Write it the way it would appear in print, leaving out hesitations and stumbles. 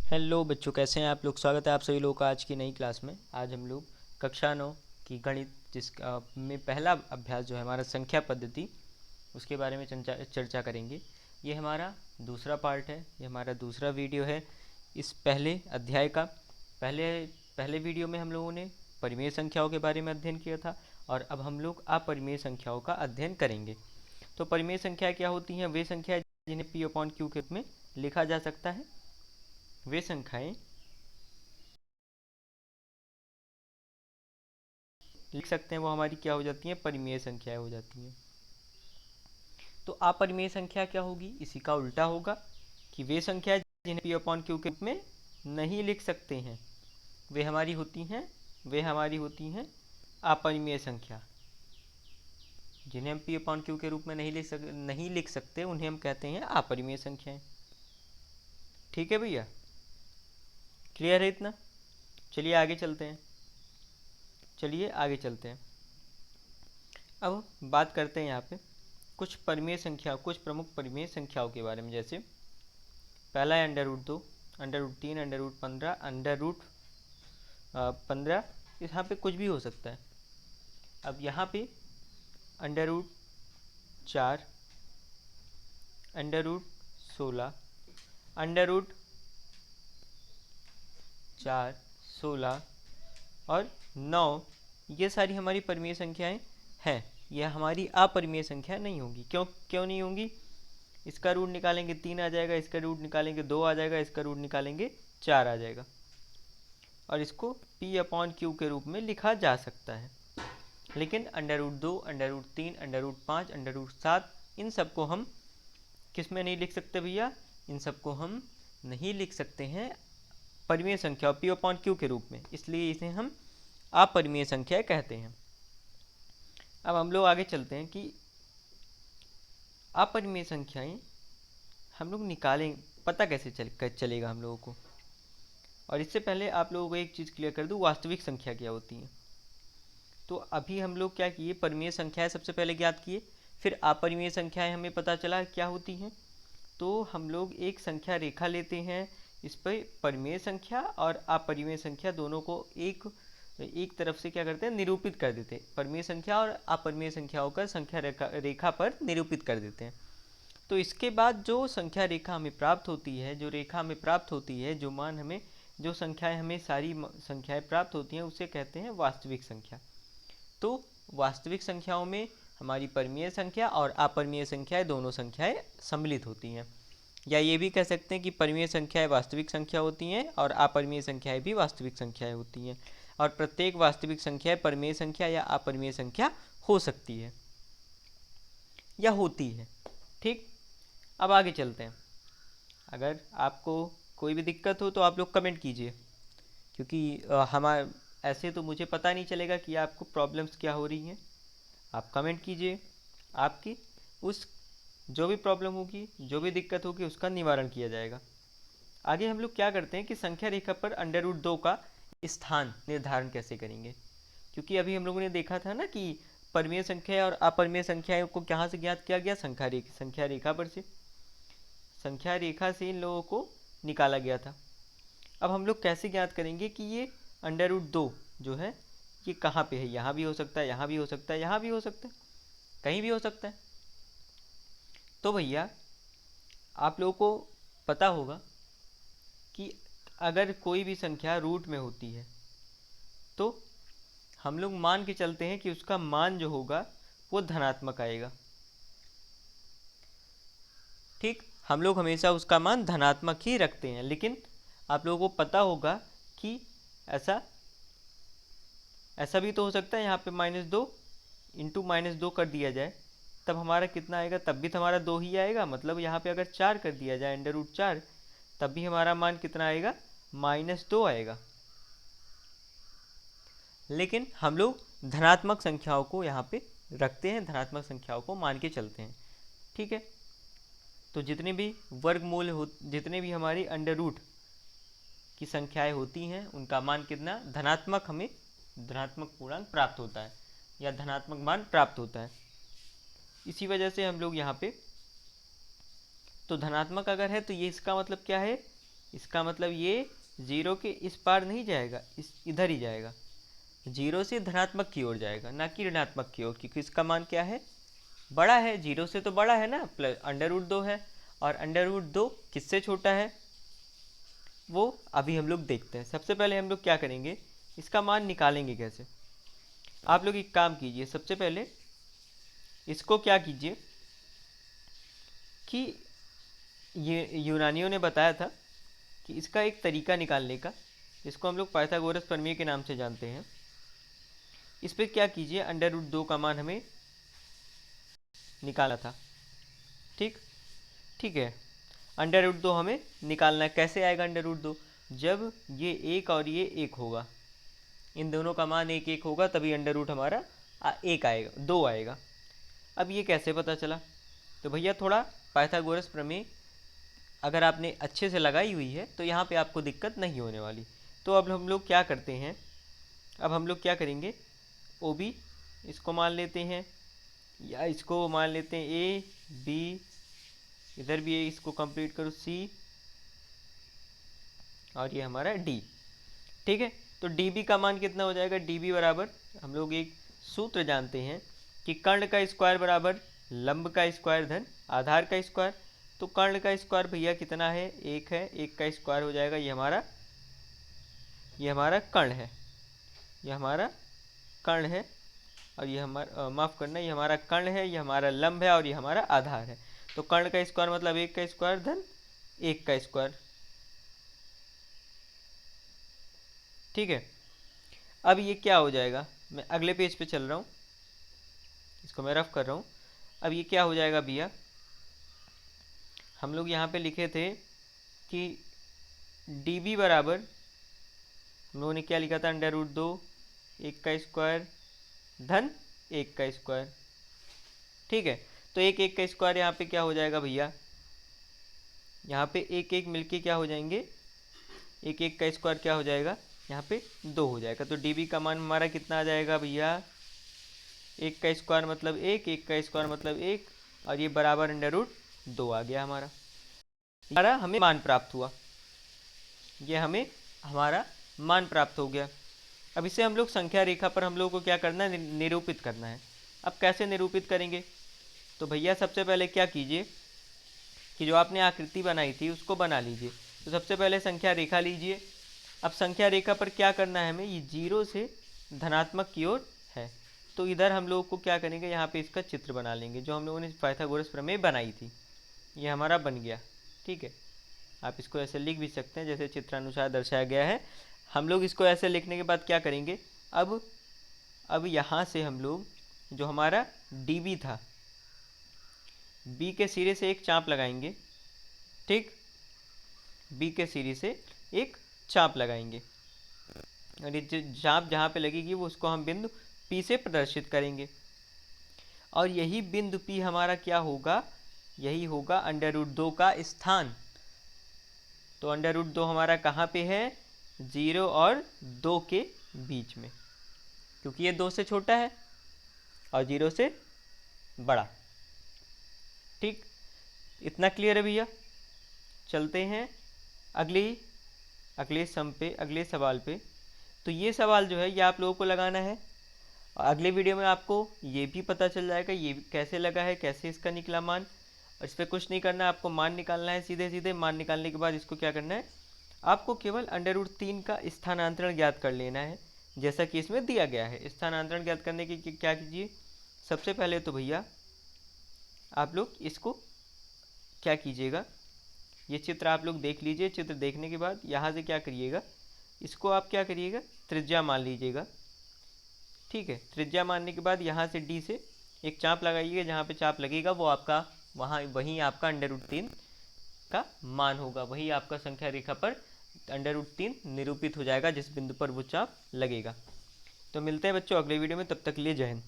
Hello बच्चों, कैसे हैं आप लोग। स्वागत है आप सभी लोगों का आज की नई क्लास में। आज हम लोग कक्षा 9 की गणित में पहला अभ्यास जो है हमारा संख्या पद्धति, उसके बारे में चर्चा करेंगे। ये हमारा दूसरा पार्ट है, ये हमारा दूसरा वीडियो है इस पहले अध्याय का। पहले पहले वीडियो में हम लोगों ने परिमेय संख्याओं के बारे में अध्ययन किया था और अब हम लोग अपरिमेय संख्याओं का अध्ययन करेंगे। तो परिमेय संख्या क्या होती हैं? वे संख्या जिन्हें पी अपॉन क्यू के रूप में लिखा जा सकता है। वे संख्याएं लिख सकते हैं, वो हमारी क्या हो जाती हैं? परिमेय संख्याएं हो जाती हैं। तो अपरिमेय संख्या क्या होगी? इसी का उल्टा होगा कि वे संख्या जिन्हें पी अपॉन क्यू के रूप में नहीं लिख सकते हैं, वे हमारी होती हैं अपरिमेय संख्या। जिन्हें हम पी अपॉन क्यू के रूप में नहीं लिख सकते उन्हें हम कहते हैं अपरिमेय संख्याएं। ठीक है भैया, क्लियर है इतना? चलिए आगे चलते हैं। अब बात करते हैं यहाँ पे कुछ प्रमुख परिमेय संख्याओं के बारे में। जैसे पहला है under root 2, under root 3, under root 15, under root 15। यहाँ पे कुछ भी हो सकता है। अब यहाँ पे under root 4, under root 16, under root 4, 16 और 9, ये सारी हमारी परिमेय संख्याएं हैं। यह हमारी अपरिमेय संख्या नहीं होगी। क्यों नहीं होंगी? इसका रूट निकालेंगे 3 आ जाएगा, इसका रूट निकालेंगे 2 आ जाएगा, इसका रूट निकालेंगे 4 आ जाएगा, और इसको p अपॉन क्यू के रूप में लिखा जा सकता है। लेकिन under root 2, under root 3, under root 5, under root 7, इन सबको हम किस में नहीं लिख सकते भैया? इन सबको हम नहीं लिख सकते हैं परिमेय संख्या p अपॉन क्यू के रूप में, इसलिए इसे हम अपरिमेय संख्या कहते हैं। अब हम लोग आगे चलते हैं कि अपरिमेय संख्याएं हम लोग निकालें, पता कैसे चलेगा हम लोगों को। और इससे पहले आप लोगों को एक चीज़ क्लियर कर दूं, वास्तविक संख्या क्या होती है। तो अभी हम लोग क्या किए? परिमेय संख्याएं सबसे पहले ज्ञात किए, फिर अपरिमेय संख्याएं हमें पता चला क्या होती हैं। तो हम लोग एक संख्या रेखा लेते हैं, इस पर परिमेय संख्या और अपरिमेय संख्या दोनों को एक तरफ से क्या करते हैं? निरूपित कर देते हैं। परिमेय संख्या और अपरिमेय संख्याओं का संख्या रेखा पर निरूपित कर देते हैं। तो इसके बाद जो संख्या रेखा हमें प्राप्त होती है, जो संख्याएं हमें सारी संख्याएं प्राप्त होती हैं, उसे कहते हैं वास्तविक संख्या। तो वास्तविक संख्याओं में हमारी परिमेय संख्या और अपरिमेय संख्याएं दोनों संख्याएं सम्मिलित होती हैं। या ये भी कह सकते हैं कि परिमेय संख्याएं वास्तविक संख्या होती हैं और अपरिमेय संख्याएं भी वास्तविक संख्याएं होती हैं, और प्रत्येक वास्तविक संख्या परिमेय संख्या या अपरिमेय संख्या हो सकती है या होती है। ठीक, अब आगे चलते हैं। अगर आपको कोई भी दिक्कत हो तो आप लोग कमेंट कीजिए, क्योंकि हमारे ऐसे तो मुझे पता नहीं चलेगा कि आपको प्रॉब्लम्स क्या हो रही हैं। आप कमेंट कीजिए, आपकी उस जो भी प्रॉब्लम होगी, जो भी दिक्कत होगी, उसका निवारण किया जाएगा। आगे हम लोग क्या करते हैं कि संख्या रेखा पर अंडर रूट 2 का स्थान निर्धारण कैसे करेंगे। क्योंकि अभी हम लोगों ने देखा था ना कि परिमेय संख्या और अपरिमेय संख्याओं को कहाँ से ज्ञात किया गया? संख्या रेखा पर से, संख्या रेखा से इन लोगों को निकाला गया था। अब हम लोग कैसे ज्ञात करेंगे कि ये अंडर रूट 2 जो है ये कहाँ पे है? यहाँ भी हो सकता है, यहाँ भी हो सकता है, यहाँ भी हो सकता है, कहीं भी हो सकता है। तो भैया आप लोगों को पता होगा कि अगर कोई भी संख्या रूट में होती है तो हम लोग मान के चलते हैं कि उसका मान जो होगा वो धनात्मक आएगा। ठीक, हम लोग हमेशा उसका मान धनात्मक ही रखते हैं। लेकिन आप लोगों को पता होगा कि ऐसा ऐसा भी तो हो सकता है, यहाँ पे -2 कर दिया जाए, तब हमारा कितना आएगा? तब भी तो हमारा 2 ही आएगा। मतलब यहाँ पे अगर 4 कर दिया जाए, अंडर रूट 4, तब भी हमारा मान कितना आएगा? -2 आएगा। लेकिन हम लोग धनात्मक संख्याओं को यहाँ पे रखते हैं, धनात्मक संख्याओं को मान के चलते हैं। ठीक है, तो जितने भी हमारी अंडर रूट की संख्याएं होती हैं, उनका मान कितना धनात्मक, हमें धनात्मक पूर्णांक प्राप्त होता है या धनात्मक मान प्राप्त होता है। इसी वजह से हम लोग यहाँ पे, तो धनात्मक अगर है तो ये इसका मतलब क्या है? इसका मतलब ये 0 के इस पार नहीं जाएगा, इस इधर ही जाएगा, 0 से धनात्मक की ओर जाएगा, ना कि ऋणात्मक की ओर, क्योंकि इसका मान क्या है, बड़ा है, 0 से तो बड़ा है ना, प्लस √2 है, और √2 किससे छोटा है वो अभी हम लोग देखते हैं। सबसे पहले हम लोग क्या करेंगे, इसका मान निकालेंगे कैसे। आप लोग एक काम कीजिए, सबसे पहले इसको क्या कीजिए कि ये यूनानियों ने बताया था कि इसका एक तरीका निकालने का, इसको हम लोग पाइथागोरस प्रमेय के नाम से जानते हैं। इस पर क्या कीजिए, √2 का मान हमें निकाला था, ठीक है। √2 हमें निकालना है, कैसे आएगा √2, जब ये 1 और ये 1 होगा, इन दोनों का मान 1 1 होगा, तभी √ हमारा 1 आएगा, 2 आएगा। अब ये कैसे पता चला, तो भैया थोड़ा पाइथागोरस प्रमेय अगर आपने अच्छे से लगाई हुई है तो यहाँ पे आपको दिक्कत नहीं होने वाली। तो अब हम लोग क्या करते हैं, अब हम लोग क्या करेंगे, OB इसको मान लेते हैं, या इसको मान लेते हैं A B, इधर भी A, इसको कंप्लीट करो C, और ये हमारा D, ठीक है। तो dB का मान कितना हो जाएगा, dB बराबर, हम लोग एक सूत्र जानते हैं कि कर्ण का स्क्वायर बराबर लंब का स्क्वायर धन आधार का स्क्वायर। तो कर्ण का स्क्वायर भैया कितना है, 1 है, 1 का स्क्वायर हो जाएगा, ये हमारा कर्ण है, ये हमारा कर्ण है, और ये हमारा माफ़ करना, ये हमारा कर्ण है, ये हमारा लंब है, और ये हमारा आधार है। तो कर्ण का स्क्वायर मतलब 1 का स्क्वायर धन 1 का स्क्वायर, ठीक है। अब ये क्या हो जाएगा, मैं अगले पेज पे चल रहा हूँ, इसको मैं रफ कर रहा हूँ। अब ये क्या हो जाएगा भैया, हम लोग यहाँ पे लिखे थे कि dB बराबर, हम लोगों ने क्या लिखा था, √2 1 का स्क्वायर धन 1 का स्क्वायर, ठीक है। तो 1 1 का स्क्वायर यहाँ पे क्या हो जाएगा भैया, यहाँ पे 1 1 मिलके क्या हो जाएंगे, 1 1 का स्क्वायर क्या हो जाएगा, यहाँ पे 2 हो जाएगा। तो dB का मान हमारा कितना आ जाएगा भैया, 1 का स्क्वायर मतलब 1, 1 का स्क्वायर मतलब 1, और ये बराबर √2 आ गया हमारा हमें मान प्राप्त हुआ, ये हमें हमारा मान प्राप्त हो गया। अब इसे हम लोग संख्या रेखा पर हम लोग को क्या करना है, निरूपित करना है। अब कैसे निरूपित करेंगे, तो भैया सबसे पहले क्या कीजिए कि जो आपने आकृति बनाई थी उसको बना लीजिए। तो सबसे पहले संख्या रेखा लीजिए। अब संख्या रेखा पर क्या करना है हमें, ये 0 से धनात्मक की ओर है, तो इधर हम लोग को क्या करेंगे, यहाँ पे इसका चित्र बना लेंगे, जो हम लोगों ने पाइथागोरस प्रमेय बनाई थी, ये हमारा बन गया, ठीक है। आप इसको ऐसे लिख भी सकते हैं जैसे चित्रानुसार दर्शाया गया है। हम लोग इसको ऐसे लिखने के बाद क्या करेंगे, अब यहाँ से हम लोग जो हमारा dB था, B के सिरे से एक चाप लगाएंगे, ठीक, B के सिरे से एक चाप लगाएंगे, और ये चाप जहाँ पे लगेगी वो उसको हम बिंदु P से प्रदर्शित करेंगे, और यही बिंदु P हमारा क्या होगा, यही होगा √2 का स्थान। तो √2 हमारा कहाँ पे है, 0 और 2 के बीच में, क्योंकि ये 2 से छोटा है और 0 से बड़ा, ठीक। इतना क्लियर है भैया। चलते हैं अगले सवाल पे। तो ये सवाल जो है ये आप लोगों को लगाना है, और अगले वीडियो में आपको ये भी पता चल जाएगा ये कैसे लगा है, कैसे इसका निकला मान। और इस पर कुछ नहीं करना है, आपको मान निकालना है, सीधे सीधे मान निकालने के बाद इसको क्या करना है, आपको केवल √3 का स्थानांतरण ज्ञात कर लेना है, जैसा कि इसमें दिया गया है। स्थानांतरण ज्ञात करने की क्या कीजिए, सबसे पहले तो भैया आप लोग इसको क्या कीजिएगा, ये चित्र आप लोग देख लीजिए। चित्र देखने के बाद यहाँ से क्या करिएगा, इसको आप क्या करिएगा, त्रिज्या मान लीजिएगा, ठीक है। त्रिज्या मानने के बाद यहाँ से D से एक चाप लगाइएगा, जहाँ पे चाप लगेगा वो आपका वहीं आपका √3 का मान होगा, वही आपका संख्या रेखा पर √3 निरूपित हो जाएगा जिस बिंदु पर वो चाप लगेगा। तो मिलते हैं बच्चों अगले वीडियो में, तब तक के लिए जय हिंद।